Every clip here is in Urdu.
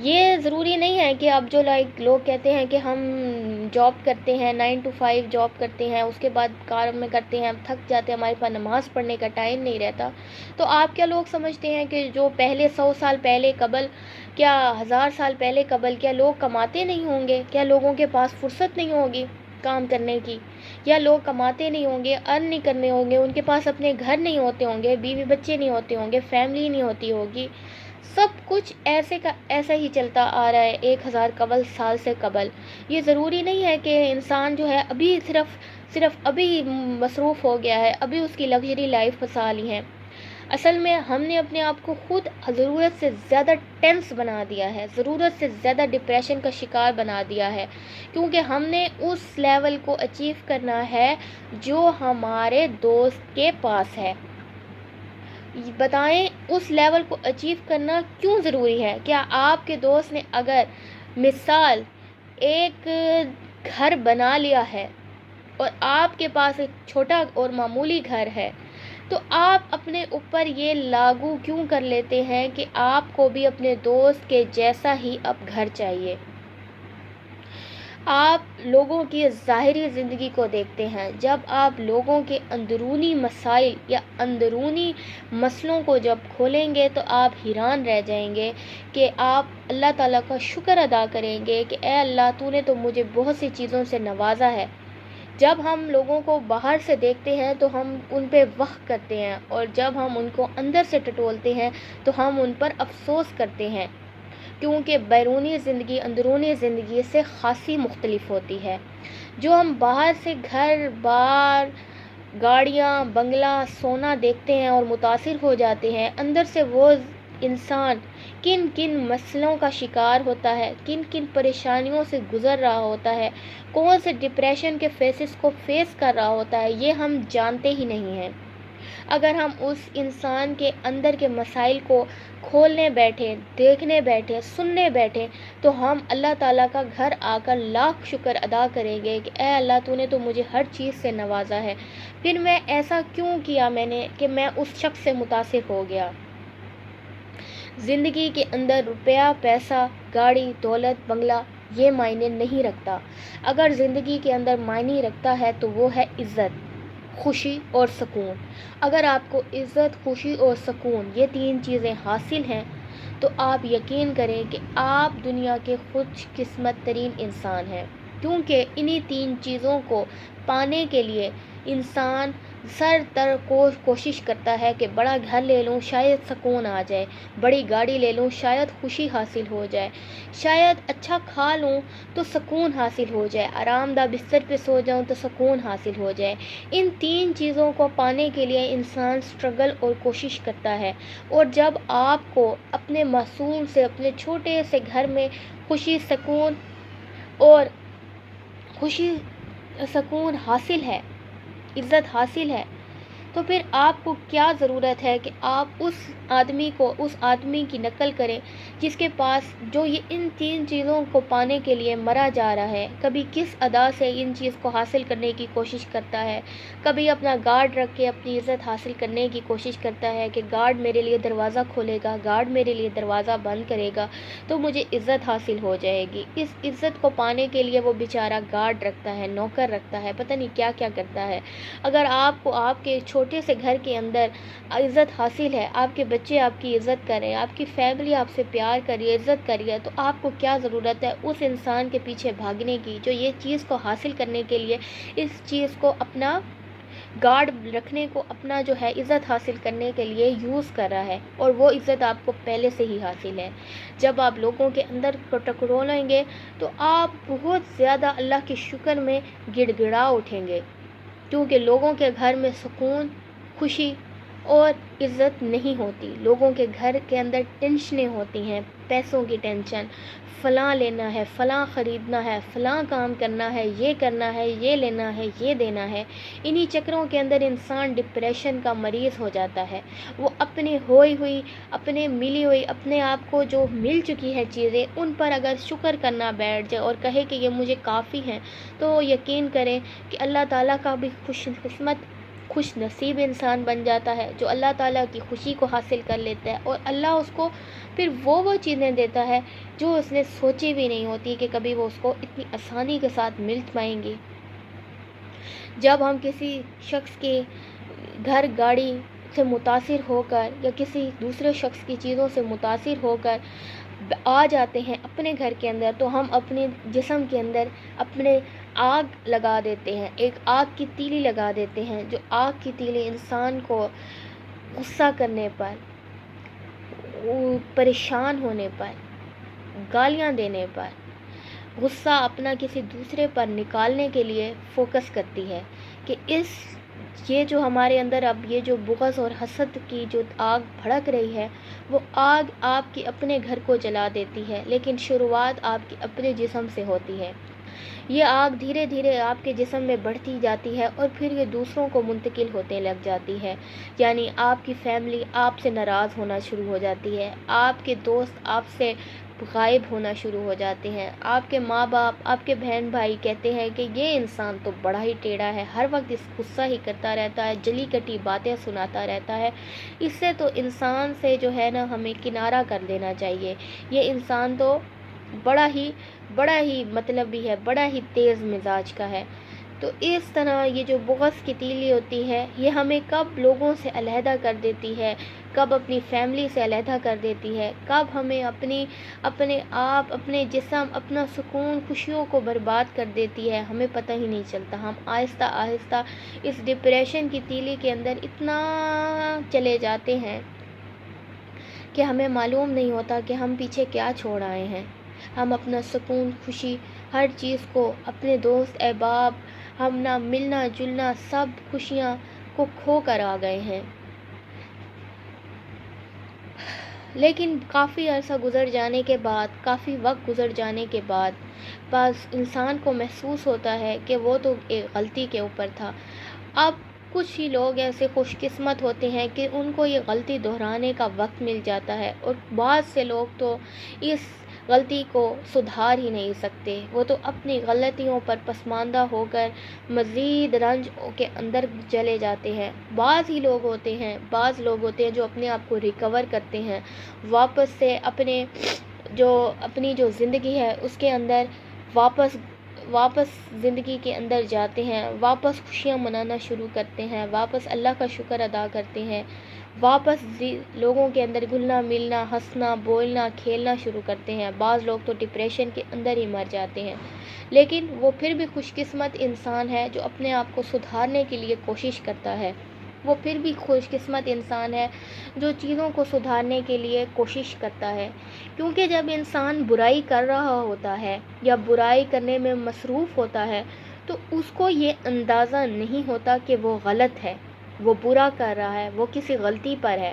یہ ضروری نہیں ہے کہ اب جو لوگ کہتے ہیں کہ ہم جاب کرتے ہیں 9 to 5 جاب کرتے ہیں، اس کے بعد کار میں کرتے ہیں، ہم تھک جاتے ہیں، ہمارے پاس نماز پڑھنے کا ٹائم نہیں رہتا. تو آپ کیا لوگ سمجھتے ہیں کہ جو پہلے 100 سال پہلے قبل، کیا 1000 سال پہلے قبل، کیا لوگ کماتے نہیں ہوں گے؟ کیا لوگوں کے پاس فرصت نہیں ہوگی کام کرنے کی؟ یا لوگ کماتے نہیں ہوں گے، ارن نہیں کرنے ہوں گے، ان کے پاس اپنے گھر نہیں ہوتے ہوں گے، بیوی بچے نہیں ہوتے ہوں گے، فیملی نہیں ہوتی ہوگی؟ سب کچھ ایسے کا ایسا ہی چلتا آ رہا ہے 1000 سال سے قبل. یہ ضروری نہیں ہے کہ انسان جو ہے ابھی صرف ابھی مصروف ہو گیا ہے، ابھی اس کی لگژری لائف پھنسا لی ہے. اصل میں ہم نے اپنے آپ کو خود ضرورت سے زیادہ ٹینس بنا دیا ہے، ضرورت سے زیادہ ڈپریشن کا شکار بنا دیا ہے، کیونکہ ہم نے اس لیول کو اچیو کرنا ہے جو ہمارے دوست کے پاس ہے. بتائیں اس لیول کو اچیو کرنا کیوں ضروری ہے؟ کیا آپ کے دوست نے اگر مثال ایک گھر بنا لیا ہے اور آپ کے پاس ایک چھوٹا اور معمولی گھر ہے، تو آپ اپنے اوپر یہ لاگو کیوں کر لیتے ہیں کہ آپ کو بھی اپنے دوست کے جیسا ہی اب گھر چاہیے؟ آپ لوگوں کی ظاہری زندگی کو دیکھتے ہیں، جب آپ لوگوں کے اندرونی مسائل یا اندرونی مسئلوں کو جب کھولیں گے تو آپ حیران رہ جائیں گے کہ آپ اللہ تعالیٰ کا شکر ادا کریں گے کہ اے اللہ، تو نے تو مجھے بہت سی چیزوں سے نوازا ہے. جب ہم لوگوں کو باہر سے دیکھتے ہیں تو ہم ان پہ وقت کرتے ہیں، اور جب ہم ان کو اندر سے ٹٹولتے ہیں تو ہم ان پر افسوس کرتے ہیں، کیونکہ بیرونی زندگی اندرونی زندگی سے خاصی مختلف ہوتی ہے. جو ہم باہر سے گھر بار، گاڑیاں، بنگلہ، سونا دیکھتے ہیں اور متاثر ہو جاتے ہیں، اندر سے وہ انسان کن کن مسئلوں کا شکار ہوتا ہے، کن کن پریشانیوں سے گزر رہا ہوتا ہے، کون سے ڈپریشن کے فیسز کو فیس کر رہا ہوتا ہے، یہ ہم جانتے ہی نہیں ہیں. اگر ہم اس انسان کے اندر کے مسائل کو کھولنے بیٹھے، دیکھنے بیٹھے، سننے بیٹھے، تو ہم اللہ تعالیٰ کا گھر آ کر لاکھ شکر ادا کریں گے کہ اے اللہ، تو نے تو مجھے ہر چیز سے نوازا ہے، پھر میں ایسا کیوں کیا میں نے کہ میں اس شخص سے متاثر ہو گیا. زندگی کے اندر روپیہ، پیسہ، گاڑی، دولت، بنگلہ یہ معنی نہیں رکھتا. اگر زندگی کے اندر معنی رکھتا ہے تو وہ ہے عزت، خوشی اور سکون. اگر آپ کو عزت، خوشی اور سکون یہ 3 چیزیں حاصل ہیں تو آپ یقین کریں کہ آپ دنیا کے خوش قسمت ترین انسان ہیں، کیونکہ انہی 3 چیزوں کو پانے کے لیے انسان کوشش کرتا ہے کہ بڑا گھر لے لوں شاید سکون آ جائے، بڑی گاڑی لے لوں شاید خوشی حاصل ہو جائے، شاید اچھا کھا لوں تو سکون حاصل ہو جائے، آرام دہ بستر پہ سو جاؤں تو سکون حاصل ہو جائے. ان 3 چیزوں کو پانے کے لیے انسان سٹرگل اور کوشش کرتا ہے. اور جب آپ کو اپنے معصوم سے، اپنے چھوٹے سے گھر میں خوشی، سکون حاصل ہے، عزت حاصل ہے، تو پھر آپ کو کیا ضرورت ہے کہ آپ اس آدمی کی نقل کریں جس کے پاس جو یہ ان 3 چیزوں کو پانے کے لیے مرا جا رہا ہے، کبھی کس ادا سے ان چیز کو حاصل کرنے کی کوشش کرتا ہے، کبھی اپنا گارڈ رکھ کے اپنی عزت حاصل کرنے کی کوشش کرتا ہے کہ گارڈ میرے لیے دروازہ کھولے گا، گارڈ میرے لیے دروازہ بند کرے گا تو مجھے عزت حاصل ہو جائے گی. اس عزت کو پانے کے لیے وہ بیچارہ گارڈ رکھتا ہے، نوکر رکھتا ہے، پتہ نہیں کیا کیا کرتا ہے. اگر آپ کو آپ کے چھوٹے سے گھر کے اندر عزت حاصل ہے، آپ کے بچے آپ کی عزت کریں، آپ کی فیملی آپ سے پیار کریے، عزت کریے، تو آپ کو کیا ضرورت ہے اس انسان کے پیچھے بھاگنے کی جو یہ چیز کو حاصل کرنے کے لیے اس چیز کو اپنا گارڈ رکھنے کو، اپنا جو ہے عزت حاصل کرنے کے لیے یوز کر رہا ہے، اور وہ عزت آپ کو پہلے سے ہی حاصل ہے. جب آپ لوگوں کے اندر ٹکرولیں گے تو آپ بہت زیادہ اللہ کے شکر میں گڑ گڑا اٹھیں گے، کیونکہ لوگوں کے گھر میں سکون، خوشی اور عزت نہیں ہوتی. لوگوں کے گھر کے اندر ٹینشنیں ہوتی ہیں، پیسوں کی ٹینشن، فلاں لینا ہے، فلاں خریدنا ہے، فلاں کام کرنا ہے، یہ لینا ہے، یہ دینا ہے. انہی چکروں کے اندر انسان ڈپریشن کا مریض ہو جاتا ہے. وہ اپنی ملی ہوئی اپنے آپ کو جو مل چکی ہے چیزیں، ان پر اگر شکر کرنا بیٹھ جائے اور کہے کہ یہ مجھے کافی ہیں، تو یقین کریں کہ اللہ تعالیٰ کا بھی خوش نصیب انسان بن جاتا ہے جو اللہ تعالیٰ کی خوشی کو حاصل کر لیتا ہے، اور اللہ اس کو پھر وہ چیزیں دیتا ہے جو اس نے سوچی بھی نہیں ہوتی کہ کبھی وہ اس کو اتنی آسانی کے ساتھ مل پائیں گی۔ جب ہم کسی شخص کے گھر گاڑی سے متاثر ہو کر یا کسی دوسرے شخص کی چیزوں سے متاثر ہو کر آ جاتے ہیں اپنے گھر کے اندر، تو ہم اپنے جسم کے اندر اپنے آگ لگا دیتے ہیں، ایک آگ کی تیلی لگا دیتے ہیں، جو آگ کی تیلی انسان کو غصہ کرنے پر، پریشان ہونے پر، گالیاں دینے پر، غصہ اپنا کسی دوسرے پر نکالنے کے لیے فوکس کرتی ہے کہ یہ جو ہمارے اندر اب یہ جو بغض اور حسد کی جو آگ بھڑک رہی ہے، وہ آگ آپ کے اپنے گھر کو جلا دیتی ہے، لیکن شروعات آپ کے اپنے جسم سے ہوتی ہے۔ یہ آگ دھیرے دھیرے آپ کے جسم میں بڑھتی جاتی ہے اور پھر یہ دوسروں کو منتقل ہوتے لگ جاتی ہے، یعنی آپ کی فیملی آپ سے ناراض ہونا شروع ہو جاتی ہے، آپ کے دوست آپ سے غائب ہونا شروع ہو جاتے ہیں، آپ کے ماں باپ، آپ کے بہن بھائی کہتے ہیں کہ یہ انسان تو بڑا ہی ٹیڑھا ہے، ہر وقت اس غصہ ہی کرتا رہتا ہے، جلی کٹی باتیں سناتا رہتا ہے، اس سے تو انسان سے جو ہے نا ہمیں کنارہ کر دینا چاہیے، یہ انسان تو بڑا ہی مطلبی ہے، بڑا ہی تیز مزاج کا ہے۔ تو اس طرح یہ جو بغض کی تیلی ہوتی ہے، یہ ہمیں کب لوگوں سے علیحدہ کر دیتی ہے، کب اپنی فیملی سے علیحدہ کر دیتی ہے، کب ہمیں اپنے آپ، اپنے جسم، اپنا سکون، خوشیوں کو برباد کر دیتی ہے، ہمیں پتہ ہی نہیں چلتا۔ ہم آہستہ آہستہ اس ڈپریشن کی تیلی کے اندر اتنا چلے جاتے ہیں کہ ہمیں معلوم نہیں ہوتا کہ ہم پیچھے کیا چھوڑ آئے ہیں۔ ہم اپنا سکون، خوشی، ہر چیز کو، اپنے دوست احباب، ہم نہ ملنا جلنا، سب خوشیاں کو کھو کر آ گئے ہیں۔ لیکن کافی عرصہ گزر جانے کے بعد، کافی وقت گزر جانے کے بعد بس انسان کو محسوس ہوتا ہے کہ وہ تو ایک غلطی کے اوپر تھا۔ اب کچھ ہی لوگ ایسے خوش قسمت ہوتے ہیں کہ ان کو یہ غلطی دہرانے کا وقت مل جاتا ہے، اور بعض سے لوگ تو اس غلطی کو سدھار ہی نہیں سکتے، وہ تو اپنی غلطیوں پر پسماندہ ہو کر مزید رنج کے اندر چلے جاتے ہیں۔ بعض لوگ ہوتے ہیں جو اپنے آپ کو ریکور کرتے ہیں، واپس سے اپنی جو زندگی ہے اس کے اندر واپس زندگی کے اندر جاتے ہیں، واپس خوشیاں منانا شروع کرتے ہیں، واپس اللہ کا شکر ادا کرتے ہیں، واپس لوگوں کے اندر گھلنا ملنا، ہنسنا بولنا کھیلنا شروع کرتے ہیں۔ بعض لوگ تو ڈپریشن کے اندر ہی مر جاتے ہیں، لیکن وہ پھر بھی خوش قسمت انسان ہے جو اپنے آپ کو سدھارنے کے لیے کوشش کرتا ہے، وہ پھر بھی خوش قسمت انسان ہے جو چیزوں کو سدھارنے کے لیے کوشش کرتا ہے، کیونکہ جب انسان برائی کر رہا ہوتا ہے یا برائی کرنے میں مصروف ہوتا ہے تو اس کو یہ اندازہ نہیں ہوتا کہ وہ غلط ہے، وہ برا کر رہا ہے، وہ کسی غلطی پر ہے۔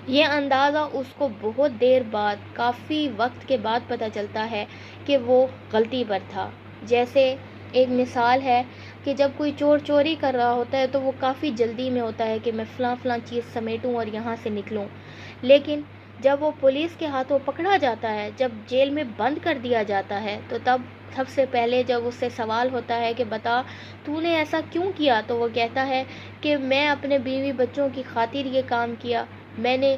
یہ اندازہ اس کو بہت دیر بعد، کافی وقت کے بعد پتہ چلتا ہے کہ وہ غلطی پر تھا۔ جیسے ایک مثال ہے کہ جب کوئی چوری کر رہا ہوتا ہے تو وہ کافی جلدی میں ہوتا ہے کہ میں فلاں چیز سمیٹوں اور یہاں سے نکلوں، لیکن جب وہ پولیس کے ہاتھوں پکڑا جاتا ہے، جب جیل میں بند کر دیا جاتا ہے، تو تب سب سے پہلے جب اس سے سوال ہوتا ہے کہ بتا تو نے ایسا کیوں کیا، تو وہ کہتا ہے کہ میں اپنے بیوی بچوں کی خاطر یہ کام کیا، میں نے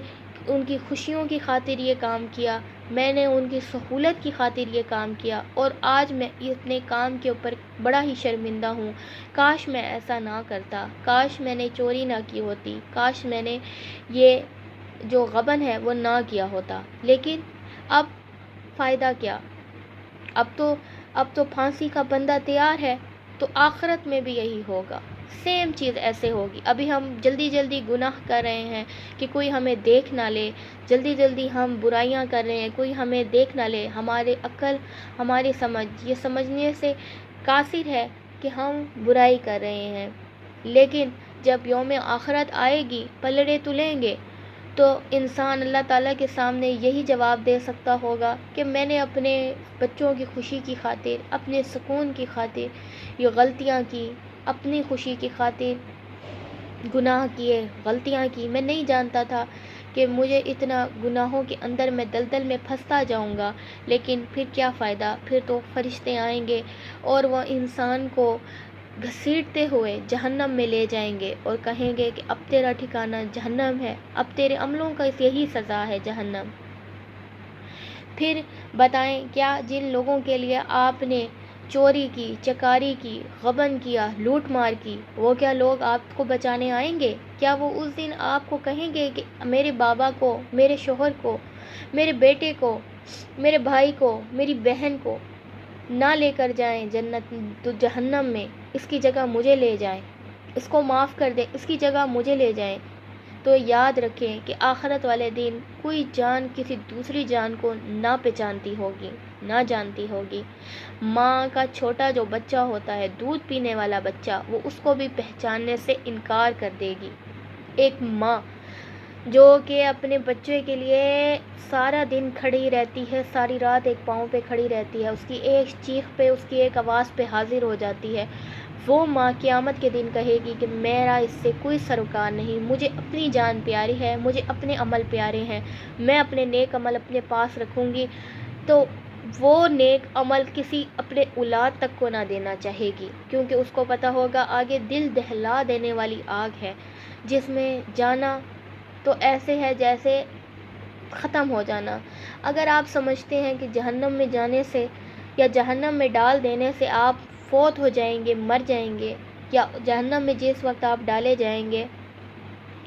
ان کی خوشیوں کی خاطر یہ کام کیا، میں نے ان کی سہولت کی خاطر یہ کام کیا، اور آج میں اپنے کام کے اوپر بڑا ہی شرمندہ ہوں، کاش میں ایسا نہ کرتا، کاش میں نے چوری نہ کی ہوتی، کاش میں نے یہ جو غبن ہے وہ نہ کیا ہوتا۔ لیکن اب فائدہ کیا، اب تو پھانسی کا بندہ تیار ہے، تو آخرت میں بھی یہی ہوگا، سیم چیز ایسے ہوگی۔ ابھی ہم جلدی گناہ کر رہے ہیں کہ کوئی ہمیں دیکھ نہ لے، جلدی ہم برائیاں کر رہے ہیں کوئی ہمیں دیکھ نہ لے، ہمارے عقل، ہماری سمجھ یہ سمجھنے سے قاصر ہے کہ ہم برائی کر رہے ہیں، لیکن جب یوم آخرت آئے گی، پلڑے تلیں گے، تو انسان اللہ تعالیٰ کے سامنے یہی جواب دے سکتا ہوگا کہ میں نے اپنے بچوں کی خوشی کی خاطر، اپنے سکون کی خاطر یہ غلطیاں کی، اپنی خوشی کی خاطر گناہ کیے، غلطیاں کی، میں نہیں جانتا تھا کہ مجھے اتنا گناہوں کے اندر میں دلدل میں پھنستا جاؤں گا، لیکن پھر کیا فائدہ، پھر تو فرشتے آئیں گے اور وہ انسان کو گھسیٹتے ہوئے جہنم میں لے جائیں گے اور کہیں گے کہ اب تیرا ٹھکانہ جہنم ہے، اب تیرے عملوں کا یہی سزا ہے جہنم۔ پھر بتائیں کیا جن لوگوں کے لیے آپ نے چوری کی، چکاری کی، غبن کیا، لوٹ مار کی، وہ کیا لوگ آپ کو بچانے آئیں گے؟ کیا وہ اس دن آپ کو کہیں گے کہ میرے بابا کو، میرے شوہر کو، میرے بیٹے کو، میرے بھائی کو، میری بہن کو نہ لے کر جائیں جنت تو جہنم میں، اس کی جگہ مجھے لے جائیں، اس کو معاف کر دیں، اس کی جگہ مجھے لے جائیں؟ تو یاد رکھیں کہ آخرت والے دن کوئی جان کسی دوسری جان کو نہ پہچانتی ہوگی، نہ جانتی ہوگی۔ ماں کا چھوٹا جو بچہ ہوتا ہے، دودھ پینے والا بچہ، وہ اس کو بھی پہچاننے سے انکار کر دے گی۔ ایک ماں جو کہ اپنے بچے کے لیے سارا دن کھڑی رہتی ہے، ساری رات ایک پاؤں پہ کھڑی رہتی ہے، اس کی ایک چیخ پہ، اس کی ایک آواز پہ حاضر ہو جاتی ہے، وہ ماں قیامت کے دن کہے گی کہ میرا اس سے کوئی سروکار نہیں، مجھے اپنی جان پیاری ہے، مجھے اپنے عمل پیارے ہیں، میں اپنے نیک عمل اپنے پاس رکھوں گی۔ تو وہ نیک عمل کسی اپنے اولاد تک کو نہ دینا چاہے گی، کیونکہ اس کو پتہ ہوگا آگے دل دہلا دینے والی آگ ہے، جس میں جانا تو ایسے ہے جیسے ختم ہو جانا۔ اگر آپ سمجھتے ہیں کہ جہنم میں جانے سے یا جہنم میں ڈال دینے سے آپ فوت ہو جائیں گے، مر جائیں گے، یا جہنم میں جس وقت آپ ڈالے جائیں گے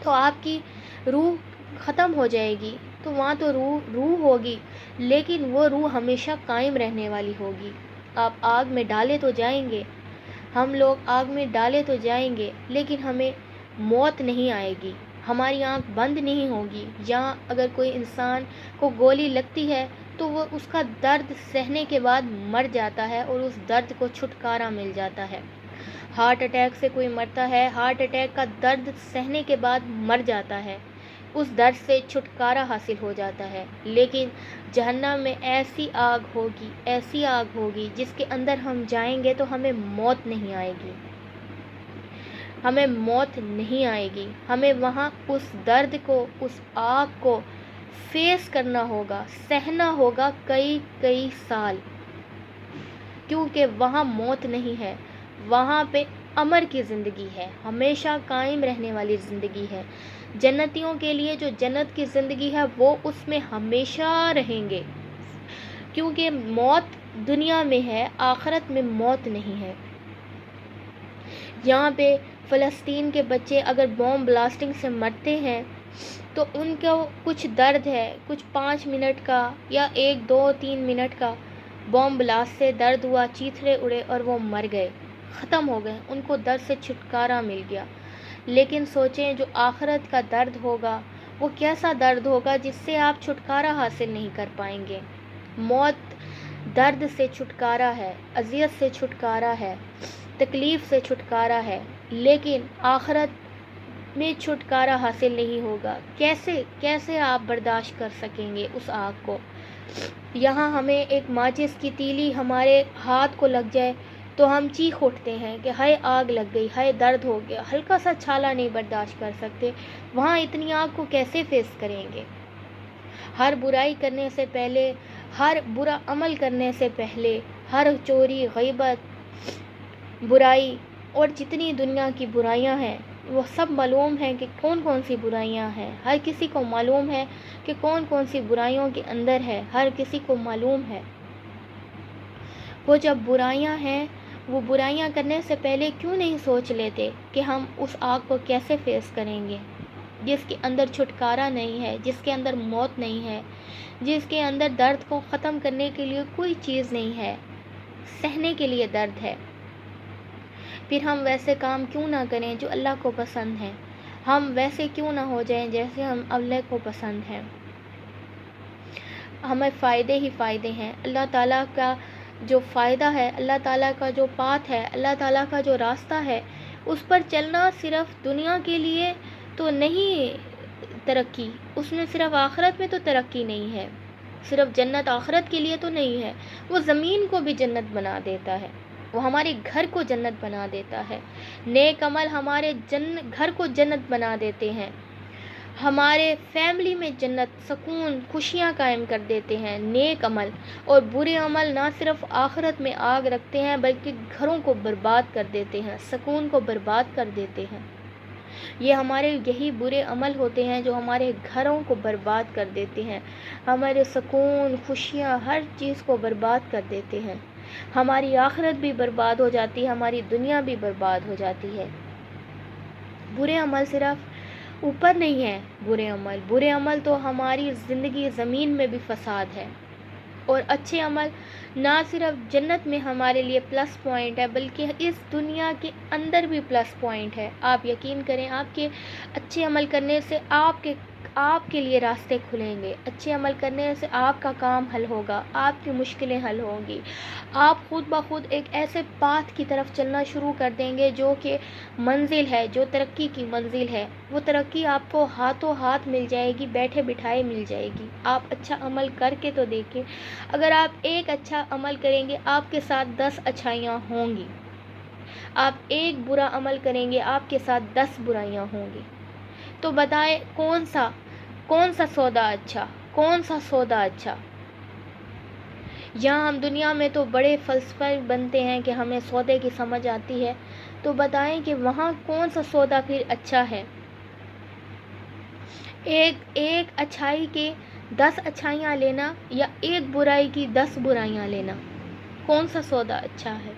تو آپ کی روح ختم ہو جائے گی، تو وہاں تو روح ہوگی، لیکن وہ روح ہمیشہ قائم رہنے والی ہوگی۔ آپ آگ میں ڈالے تو جائیں گے، ہم لوگ آگ میں ڈالے تو جائیں گے، لیکن ہمیں موت نہیں آئے گی، ہماری آنکھ بند نہیں ہوگی۔ یا اگر کوئی انسان کو گولی لگتی ہے تو وہ اس کا درد سہنے کے بعد مر جاتا ہے اور اس درد کو چھٹکارا مل جاتا ہے۔ ہارٹ اٹیک سے کوئی مرتا ہے، ہارٹ اٹیک کا درد سہنے کے بعد مر جاتا ہے، اس درد سے چھٹکارا حاصل ہو جاتا ہے۔ لیکن جہنم میں ایسی آگ ہوگی، ایسی آگ ہوگی جس کے اندر ہم جائیں گے تو ہمیں موت نہیں آئے گی، ہمیں موت نہیں آئے گی، ہمیں وہاں اس درد کو، اس آگ کو فیس کرنا ہوگا، سہنا ہوگا کئی سال، کیونکہ وہاں موت نہیں ہے، وہاں پہ امر کی زندگی ہے، ہمیشہ قائم رہنے والی زندگی ہے۔ جنتیوں کے لیے جو جنت کی زندگی ہے وہ اس میں ہمیشہ رہیں گے، کیونکہ موت دنیا میں ہے، آخرت میں موت نہیں ہے۔ یہاں پہ فلسطین کے بچے اگر بوم بلاسٹنگ سے مرتے ہیں تو ان کو کچھ درد ہے، کچھ 5 منٹ کا یا 1 2 3 منٹ کا بوم بلاسٹ سے درد ہوا، چیتھڑے اڑے اور وہ مر گئے، ختم ہو گئے، ان کو درد سے چھٹکارا مل گیا۔ لیکن سوچیں جو آخرت کا درد ہوگا وہ کیسا درد ہوگا جس سے آپ چھٹکارا حاصل نہیں کر پائیں گے۔ موت درد سے چھٹکارا ہے، اذیت سے چھٹکارا ہے، تکلیف سے چھٹکارا ہے، لیکن آخرت میں چھٹکارا حاصل نہیں ہوگا۔ کیسے آپ برداشت کر سکیں گے اس آگ کو؟ یہاں ہمیں ایک ماچس کی تیلی ہمارے ہاتھ کو لگ جائے تو ہم چیخ اٹھتے ہیں کہ ہائے آگ لگ گئی، ہائے درد ہو گیا، ہلکا سا چھالا نہیں برداشت کر سکتے، وہاں اتنی آگ کو کیسے فیس کریں گے؟ ہر برائی کرنے سے پہلے، ہر برا عمل کرنے سے پہلے، ہر چوری، غیبت، برائی اور جتنی دنیا کی برائیاں ہیں وہ سب معلوم ہیں کہ کون کون سی برائیاں ہیں، ہر کسی کو معلوم ہے کہ کون کون سی برائیوں کے اندر ہے، ہر کسی کو معلوم ہے۔ وہ جب برائیاں ہیں، وہ برائیاں کرنے سے پہلے کیوں نہیں سوچ لیتے کہ ہم اس آگ کو کیسے فیس کریں گے، جس کے اندر چھٹکارا نہیں ہے، جس کے اندر موت نہیں ہے، جس کے اندر درد کو ختم کرنے کے لیے کوئی چیز نہیں ہے، سہنے کے لیے درد ہے۔ پھر ہم ویسے کام کیوں نہ کریں جو اللہ کو پسند ہیں، ہم ویسے کیوں نہ ہو جائیں جیسے ہم اللہ کو پسند ہیں۔ ہمیں فائدے ہی فائدے ہیں، اللہ تعالیٰ کا جو فائدہ ہے، اللہ تعالیٰ کا جو پاتھ ہے، اللہ تعالیٰ کا جو راستہ ہے، اس پر چلنا صرف دنیا کے لیے تو نہیں ترقی، اس میں صرف آخرت میں تو ترقی نہیں ہے، صرف جنت آخرت کے لیے تو نہیں ہے، وہ زمین کو بھی جنت بنا دیتا ہے، وہ ہمارے گھر کو جنت بنا دیتا ہے، نیک عمل ہمارے گھر کو جنت بنا دیتے ہیں۔ ہمارے فیملی میں جنت، سکون، خوشیاں قائم کر دیتے ہیں نیک عمل، اور برے عمل نہ صرف آخرت میں آگ رکھتے ہیں بلکہ گھروں کو برباد کر دیتے ہیں، سکون کو برباد کر دیتے ہیں۔ یہ ہمارے یہی برے عمل ہوتے ہیں جو ہمارے گھروں کو برباد کر دیتے ہیں، ہمارے سکون، خوشیاں، ہر چیز کو برباد کر دیتے ہیں۔ ہماری آخرت بھی برباد ہو جاتی ہے، ہماری دنیا بھی برباد ہو جاتی ہے۔ برے عمل صرف اوپر نہیں ہے، برے عمل تو ہماری زندگی زمین میں بھی فساد ہے، اور اچھے عمل نہ صرف جنت میں ہمارے لیے پلس پوائنٹ ہے بلکہ اس دنیا کے اندر بھی پلس پوائنٹ ہے۔ آپ یقین کریں، آپ کے اچھے عمل کرنے سے آپ کے لیے راستے کھلیں گے، اچھے عمل کرنے سے آپ کا کام حل ہوگا، آپ کی مشکلیں حل ہوں گی، آپ خود بخود ایک ایسے پاتھ کی طرف چلنا شروع کر دیں گے جو کہ منزل ہے، جو ترقی کی منزل ہے، وہ ترقی آپ کو ہاتھوں ہاتھ مل جائے گی، بیٹھے بٹھائے مل جائے گی۔ آپ اچھا عمل کر کے تو دیکھیں، اگر آپ ایک اچھا عمل کریں گے آپ کے ساتھ 10 اچھائیاں ہوں گی، آپ ایک برا عمل کریں گے آپ کے ساتھ 10 برائیاں ہوں گی۔ تو بتائیں کون سا سودا اچھا، کون سا سودا اچھا؟ یہاں ہم دنیا میں تو بڑے فلسفے بنتے ہیں کہ ہمیں سودے کی سمجھ آتی ہے، تو بتائیں کہ وہاں کون سا سودا پھر اچھا ہے؟ ایک اچھائی کے 10 اچھائیاں لینا یا ایک برائی کی 10 برائیاں لینا، کون سا سودا اچھا ہے؟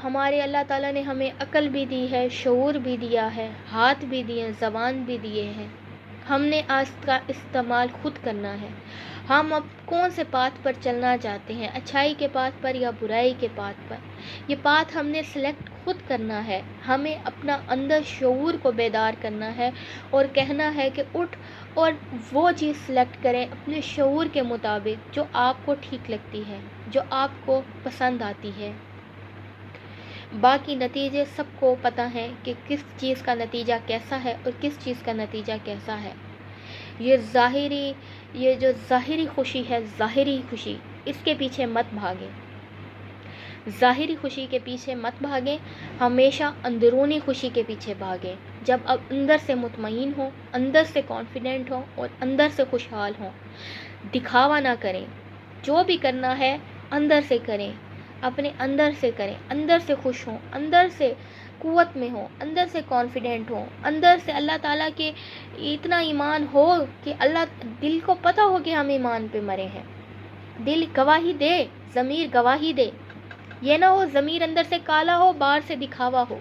ہمارے اللہ تعالیٰ نے ہمیں عقل بھی دی ہے، شعور بھی دیا ہے، ہاتھ بھی دیے ہیں، زبان بھی دیے ہیں، ہم نے آج کا استعمال خود کرنا ہے۔ ہم اب کون سے پاتھ پر چلنا چاہتے ہیں، اچھائی کے پاتھ پر یا برائی کے پاتھ پر؟ یہ پاتھ ہم نے سلیکٹ خود کرنا ہے۔ ہمیں اپنا اندر شعور کو بیدار کرنا ہے اور کہنا ہے کہ اٹھ اور وہ چیز سلیکٹ کریں اپنے شعور کے مطابق جو آپ کو ٹھیک لگتی ہے، جو آپ کو پسند آتی ہے۔ باقی نتیجے سب کو پتہ ہے کہ کس چیز کا نتیجہ کیسا ہے اور کس چیز کا نتیجہ کیسا ہے۔ یہ جو ظاہری خوشی ہے، ظاہری خوشی، اس کے پیچھے مت بھاگیں، ظاہری خوشی کے پیچھے مت بھاگیں، ہمیشہ اندرونی خوشی کے پیچھے بھاگیں۔ جب آپ اندر سے مطمئن ہوں، اندر سے کانفیڈنٹ ہوں اور اندر سے خوشحال ہوں، دکھاوا نہ کریں، جو بھی کرنا ہے اندر سے کریں، اپنے اندر سے کریں، اندر سے خوش ہوں، اندر سے قوت میں ہوں، اندر سے کانفیڈنٹ ہوں، اندر سے اللہ تعالیٰ کے اتنا ایمان ہو کہ دل کو پتہ ہو کہ ہم ایمان پہ مرے ہیں، دل گواہی دے، ضمیر گواہی دے، یہ نہ ہو ضمیر اندر سے کالا ہو باہر سے دکھاوا ہو۔